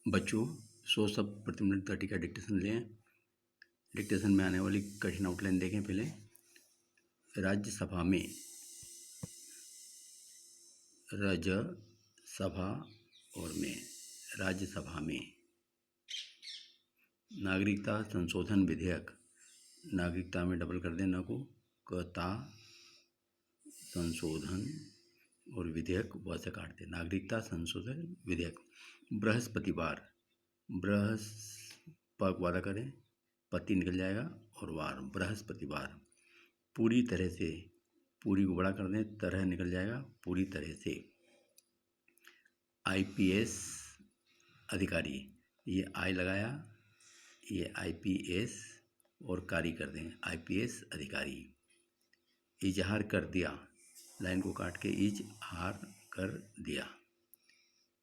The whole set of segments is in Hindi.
बच्चों 100 शब्द प्रति मिनट 30 का डिक्टेशन लें। डिक्टेशन में आने वाली कठिन आउटलाइन देखें पहले। राज्यसभा में, राज्यसभा और में, राज्यसभा में नागरिकता संशोधन विधेयक, नागरिकता में डबल कर दें न को, कता संशोधन और विधेयक व से काट दें, नागरिकता संशोधन विधेयक। बृहस्पतिवार, बृहस्पति वादा करें, पति निकल जाएगा और वार, बृहस्पतिवार। पूरी तरह से, पूरी को बड़ा कर दें, तरह निकल जाएगा, पूरी तरह से। आईपीएस अधिकारी, ये आई लगाया, ये आईपीएस और कारी कर दें, आईपीएस अधिकारी। इजहार कर दिया, लाइन को काट के इजहार कर दिया।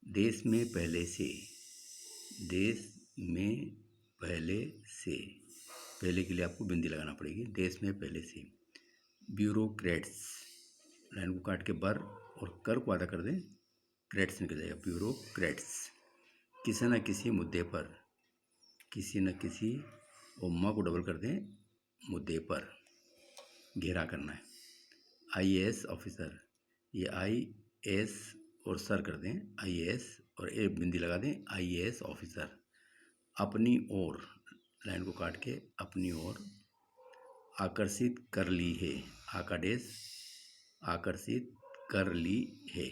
देश में पहले से, देश में पहले से, पहले के लिए आपको बिंदी लगाना पड़ेगी, देश में पहले से। ब्यूरोक्रेट्स, लाइन को काट के बर और कर को आधा कर दें, क्रेट्स निकल जाएगा, ब्यूरोक्रेट्स। किसी न किसी मुद्दे पर, किसी न किसी और म को डबल कर दें, मुद्दे पर घेरा करना है। आईएएस ऑफिसर, ये आईएएस और सर कर दें, आईएएस और ए बिंदी लगा दें, आईएएस ऑफिसर। अपनी ओर, लाइन को काट के अपनी ओर आकर्षित कर ली है, आकादेश आकर्षित कर ली है।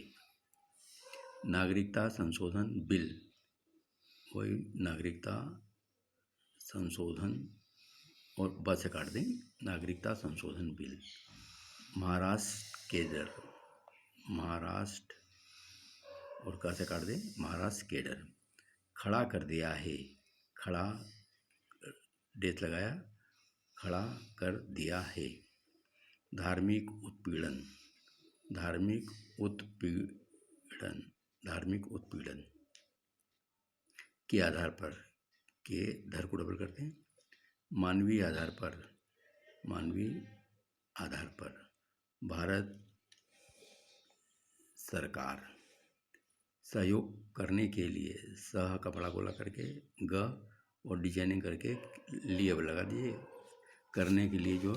नागरिकता संशोधन बिल, वही नागरिकता संशोधन और ब से काट दें, नागरिकता संशोधन बिल। महाराष्ट्र केडर, महाराष्ट्र और का से काट दें, महाराष्ट्र केडर। खड़ा कर दिया है, खड़ा डेट लगाया, खड़ा कर दिया है। धार्मिक उत्पीड़न, धार्मिक उत्पीड़न, धार्मिक उत्पीड़न के आधार पर, के धर को डबल करते हैं, मानवीय आधार पर, मानवीय आधार पर। भारत सरकार, सहयोग करने के लिए, सह का बड़ा गोला करके ग और डिजाइनिंग करके लिए लगा दिए, करने के लिए जो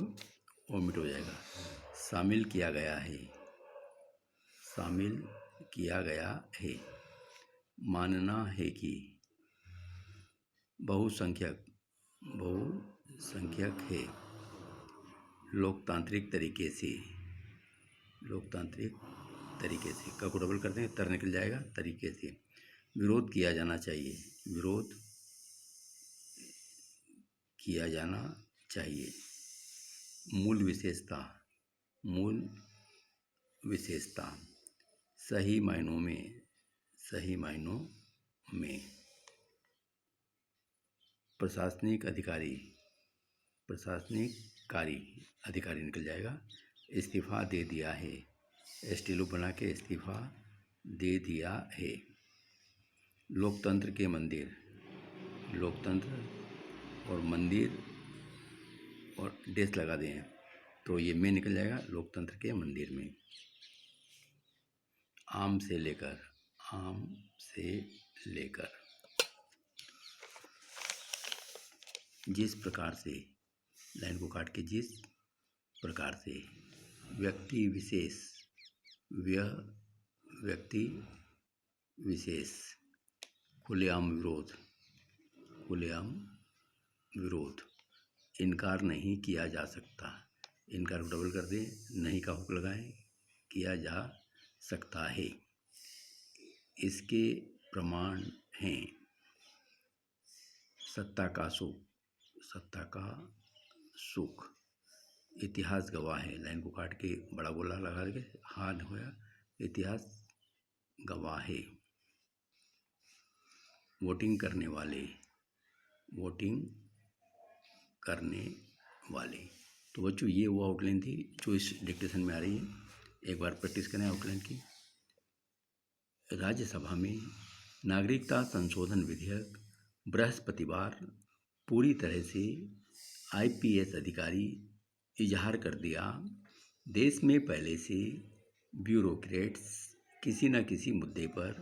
ओमिट हो जाएगा। शामिल किया गया है, शामिल किया गया है। मानना है कि, बहुसंख्यक, बहुसंख्यक है। लोकतांत्रिक तरीके से, लोकतांत्रिक तरीके से, का को डबल कर दें, तर निकल जाएगा, तरीके से। विरोध किया जाना चाहिए, विरोध किया जाना चाहिए। मूल विशेषता, मूल विशेषता। सही मायनों में, सही मायनों में। प्रशासनिक अधिकारी, प्रशासनिक कार्य अधिकारी निकल जाएगा। इस्तीफा दे दिया है, एस्टीलो बना के इस्तीफा दे दिया है। लोकतंत्र के मंदिर, लोकतंत्र और मंदिर और डेस लगा दें तो ये में निकल जाएगा, लोकतंत्र के मंदिर में। आम से लेकर, आम से लेकर। जिस प्रकार से, लाइन को काट के जिस प्रकार से। व्यक्ति विशेष, व्यक्ति विशेष। खुलेआम विरोध, खुलेआम विरोध। इनकार नहीं किया जा सकता, इनकार को डबल कर दें, नहीं का हुक लगाएं, किया जा सकता है। इसके प्रमाण हैं। सत्ता का सुख, सत्ता का सुख। इतिहास गवाह है, लाइन को काट के बड़ा गोला लगा के हाथ होया, इतिहास गवाह है। वोटिंग करने वाले, वोटिंग करने वाले। तो बच्चों ये वो आउटलाइन थी जो इस डिक्टेशन में आ रही है। एक बार प्रैक्टिस करें आउटलाइन की। राज्यसभा में नागरिकता संशोधन विधेयक बृहस्पतिवार पूरी तरह से आईपीएस अधिकारी इजहार कर दिया। देश में पहले से ब्यूरोक्रेट्स किसी न किसी मुद्दे पर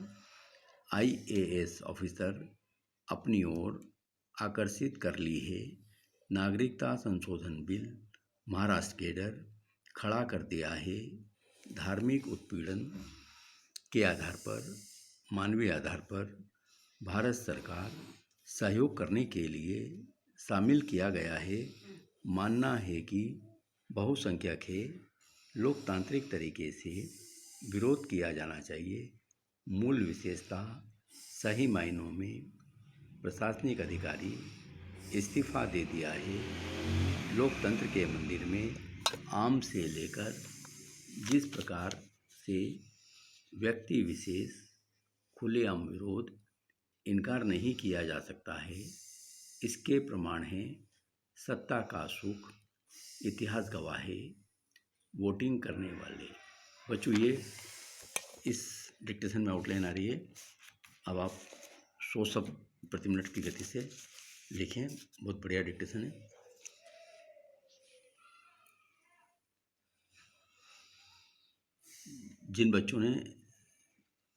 आईएएस ऑफिसर अपनी ओर आकर्षित कर ली है। नागरिकता संशोधन बिल महाराष्ट्र के डर खड़ा कर दिया है। धार्मिक उत्पीड़न के आधार पर, मानवीय आधार पर भारत सरकार सहयोग करने के लिए शामिल किया गया है। मानना है कि बहुसंख्यक है, लोकतांत्रिक तरीके से विरोध किया जाना चाहिए। मूल विशेषता, सही मायनों में प्रशासनिक अधिकारी इस्तीफा दे दिया है। लोकतंत्र के मंदिर में आम से लेकर जिस प्रकार से व्यक्ति विशेष खुलेआम विरोध इनकार नहीं किया जा सकता है, इसके प्रमाण हैं सत्ता का सुख, इतिहास गवाह है, वोटिंग करने वाले। बच्चों, ये इस डिक्टेशन में आउटलाइन आ रही है। अब आप 100 शब्द प्रति मिनट की गति से लिखें। बहुत बढ़िया डिक्टेशन है। जिन बच्चों ने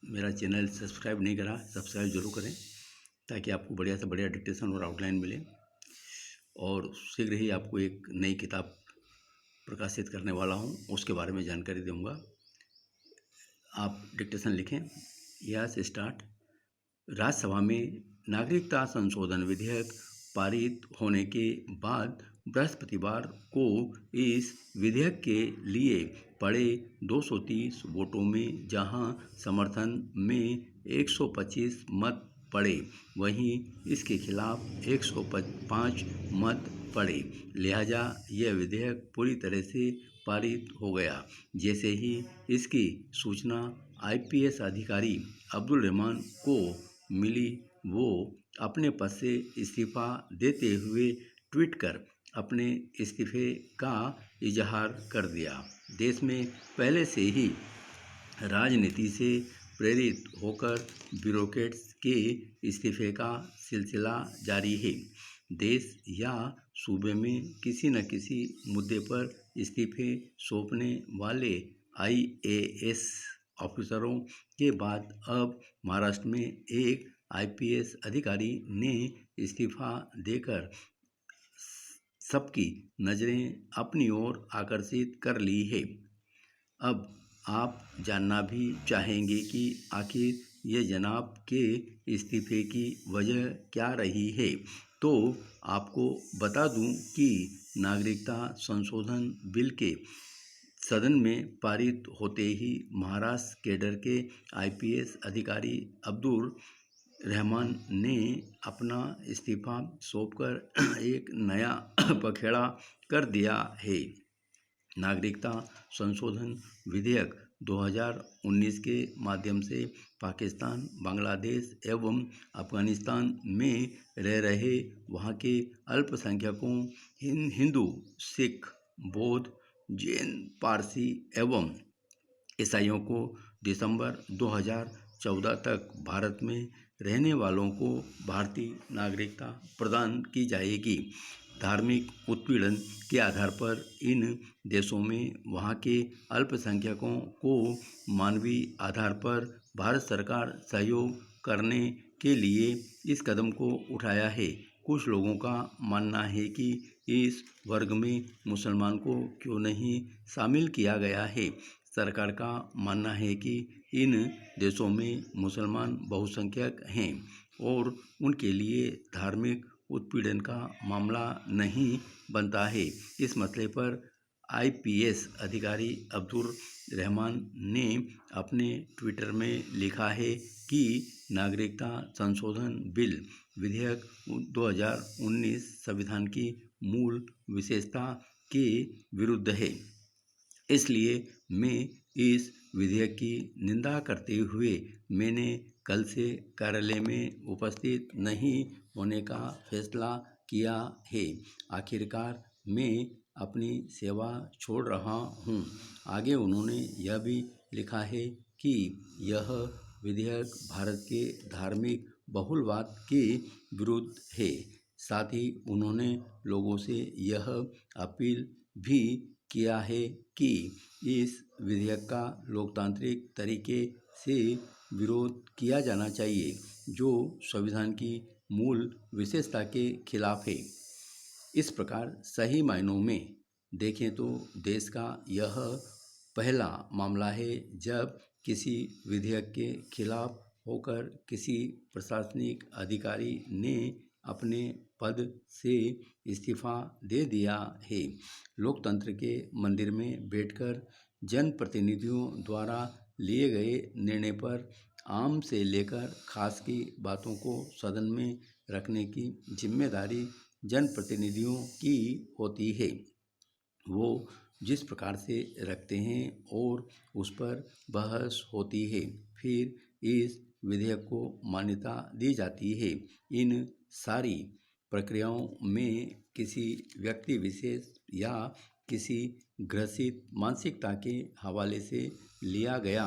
मेरा चैनल सब्सक्राइब नहीं करा, सब्सक्राइब जरूर करें ताकि आपको बढ़िया से बढ़िया डिक्टेशन और आउटलाइन मिले। और शीघ्र ही आपको एक नई किताब प्रकाशित करने वाला हूं, उसके बारे में जानकारी दूंगा। आप डिक्टेशन लिखें। यहाँ से स्टार्ट। राज्यसभा में नागरिकता संशोधन विधेयक पारित होने के बाद बृहस्पतिवार को इस विधेयक के लिए पड़े 230 वोटों में जहां समर्थन में 125 मत पड़े, वहीं इसके खिलाफ 105 मत पड़े। लिहाजा यह विधेयक पूरी तरह से पारित हो गया। जैसे ही इसकी सूचना आईपीएस अधिकारी अब्दुल रहमान को मिली, वो अपने पद से इस्तीफा देते हुए ट्वीट कर अपने इस्तीफे का इजहार कर दिया। देश में पहले से ही राजनीति से प्रेरित होकर ब्यूरोक्रेट्स के इस्तीफे का सिलसिला जारी है। देश या सूबे में किसी न किसी मुद्दे पर इस्तीफे सौंपने वाले आईएएस ऑफिसरों के बाद अब महाराष्ट्र में एक आईपीएस अधिकारी ने इस्तीफा देकर सबकी नज़रें अपनी ओर आकर्षित कर ली है। अब आप जानना भी चाहेंगे कि आखिर ये जनाब के इस्तीफे की वजह क्या रही है। तो आपको बता दूं कि नागरिकता संशोधन बिल के सदन में पारित होते ही महाराष्ट्र कैडर के आईपीएस अधिकारी अब्दुल रहमान ने अपना इस्तीफा सौंपकर एक नया पखेड़ा कर दिया है। नागरिकता संशोधन विधेयक 2019 के माध्यम से पाकिस्तान, बांग्लादेश एवं अफगानिस्तान में रह रहे वहाँ के अल्पसंख्यकों हिंदू, सिख, बौद्ध, जैन, पारसी एवं ईसाइयों को दिसंबर 2014 तक भारत में रहने वालों को भारतीय नागरिकता प्रदान की जाएगी। धार्मिक उत्पीड़न के आधार पर इन देशों में वहाँ के अल्पसंख्यकों को मानवीय आधार पर भारत सरकार सहयोग करने के लिए इस कदम को उठाया है। कुछ लोगों का मानना है कि इस वर्ग में मुसलमान को क्यों नहीं शामिल किया गया है। सरकार का मानना है कि इन देशों में मुसलमान बहुसंख्यक हैं और उनके लिए धार्मिक उत्पीड़न का मामला नहीं बनता है। इस मसले पर आईपीएस अधिकारी अब्दुल रहमान ने अपने ट्विटर में लिखा है कि नागरिकता संशोधन बिल विधेयक 2019 संविधान की मूल विशेषता के विरुद्ध है। इसलिए मैं इस विधेयक की निंदा करते हुए मैंने कल से कार्यालय में उपस्थित नहीं होने का फैसला किया है। आखिरकार मैं अपनी सेवा छोड़ रहा हूं। आगे उन्होंने यह भी लिखा है कि यह विधेयक भारत के धार्मिक बहुलवाद के विरुद्ध है। साथ ही उन्होंने लोगों से यह अपील भी किया है कि इस विधेयक का लोकतांत्रिक तरीके से विरोध किया जाना चाहिए, जो संविधान की मूल विशेषता के खिलाफ है। इस प्रकार सही मायनों में देखें तो देश का यह पहला मामला है जब किसी विधेयक के खिलाफ होकर किसी प्रशासनिक अधिकारी ने अपने पद से इस्तीफा दे दिया है। लोकतंत्र के मंदिर में बैठकर जनप्रतिनिधियों द्वारा लिए गए निर्णय पर आम से लेकर खास की बातों को सदन में रखने की जिम्मेदारी जनप्रतिनिधियों की होती है। वो जिस प्रकार से रखते हैं और उस पर बहस होती है, फिर इस विधेयक को मान्यता दी जाती है। इन सारी प्रक्रियाओं में किसी व्यक्ति विशेष या किसी ग्रसित मानसिकता के हवाले से लिया गया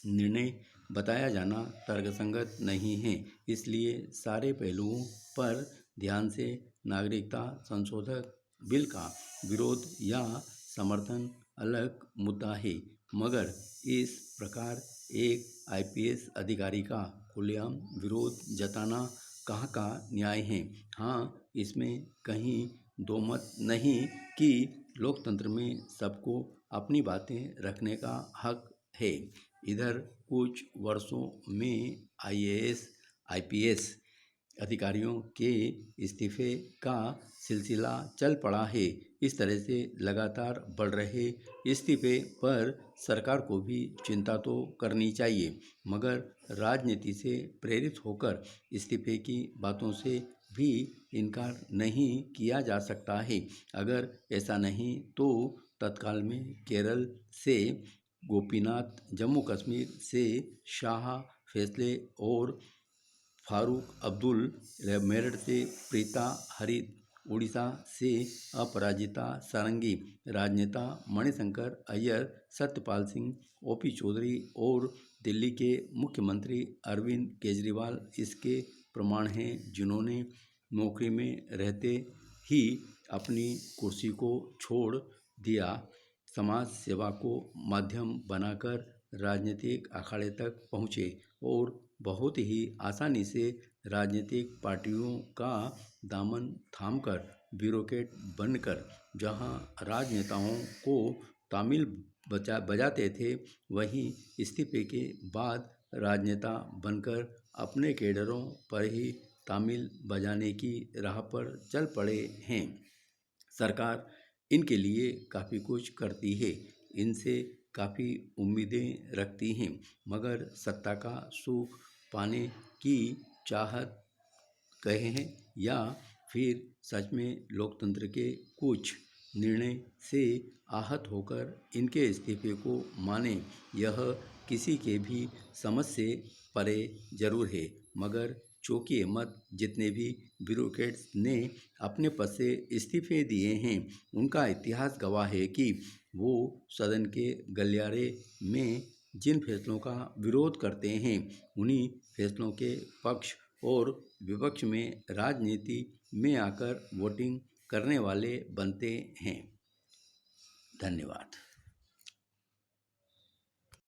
निर्णय बताया जाना तर्कसंगत नहीं है। इसलिए सारे पहलुओं पर ध्यान से नागरिकता संशोधन बिल का विरोध या समर्थन अलग मुद्दा है, मगर इस प्रकार एक आईपीएस अधिकारी का खुलेआम विरोध जताना कहाँ का न्याय है। हाँ, इसमें कहीं दो मत नहीं कि लोकतंत्र में सबको अपनी बातें रखने का हक है। इधर कुछ वर्षों में आईएएस आईपीएस अधिकारियों के इस्तीफे का सिलसिला चल पड़ा है। इस तरह से लगातार बढ़ रहे इस्तीफे पर सरकार को भी चिंता तो करनी चाहिए, मगर राजनीति से प्रेरित होकर इस्तीफे की बातों से भी इनकार नहीं किया जा सकता है। अगर ऐसा नहीं तो तत्काल में केरल से गोपीनाथ, जम्मू कश्मीर से शाह फैसले और फारूक अब्दुल, मेरठ से प्रीता हरित, उड़ीसा से अपराजिता सारंगी, राजनेता मणिशंकर अय्यर, सत्यपाल सिंह, ओपी चौधरी और दिल्ली के मुख्यमंत्री अरविंद केजरीवाल इसके प्रमाण हैं, जिन्होंने नौकरी में रहते ही अपनी कुर्सी को छोड़ दिया, समाज सेवा को माध्यम बनाकर राजनीतिक अखाड़े तक पहुँचे और बहुत ही आसानी से राजनीतिक पार्टियों का दामन थामकर ब्यूरोक्रेट बनकर जहां राजनेताओं को तामिल बजाते थे, वहीं इस्तीफे के बाद राजनेता बनकर अपने कैडरों पर ही तामिल बजाने की राह पर चल पड़े हैं। सरकार इनके लिए काफ़ी कुछ करती है, इनसे काफ़ी उम्मीदें रखती हैं, मगर सत्ता का सुख पाने की चाहत कहें या फिर सच में लोकतंत्र के कुछ निर्णय से आहत होकर इनके इस्तीफे को माने, यह किसी के भी समझ से परे जरूर है। मगर चौंकिए मत, जितने भी ब्यूरोक्रेट्स ने अपने पद से इस्तीफे दिए हैं, उनका इतिहास गवाह है कि वो सदन के गलियारे में जिन फैसलों का विरोध करते हैं, उन्हीं फैसलों के पक्ष और विपक्ष में राजनीति में आकर वोटिंग करने वाले बनते हैं। धन्यवाद।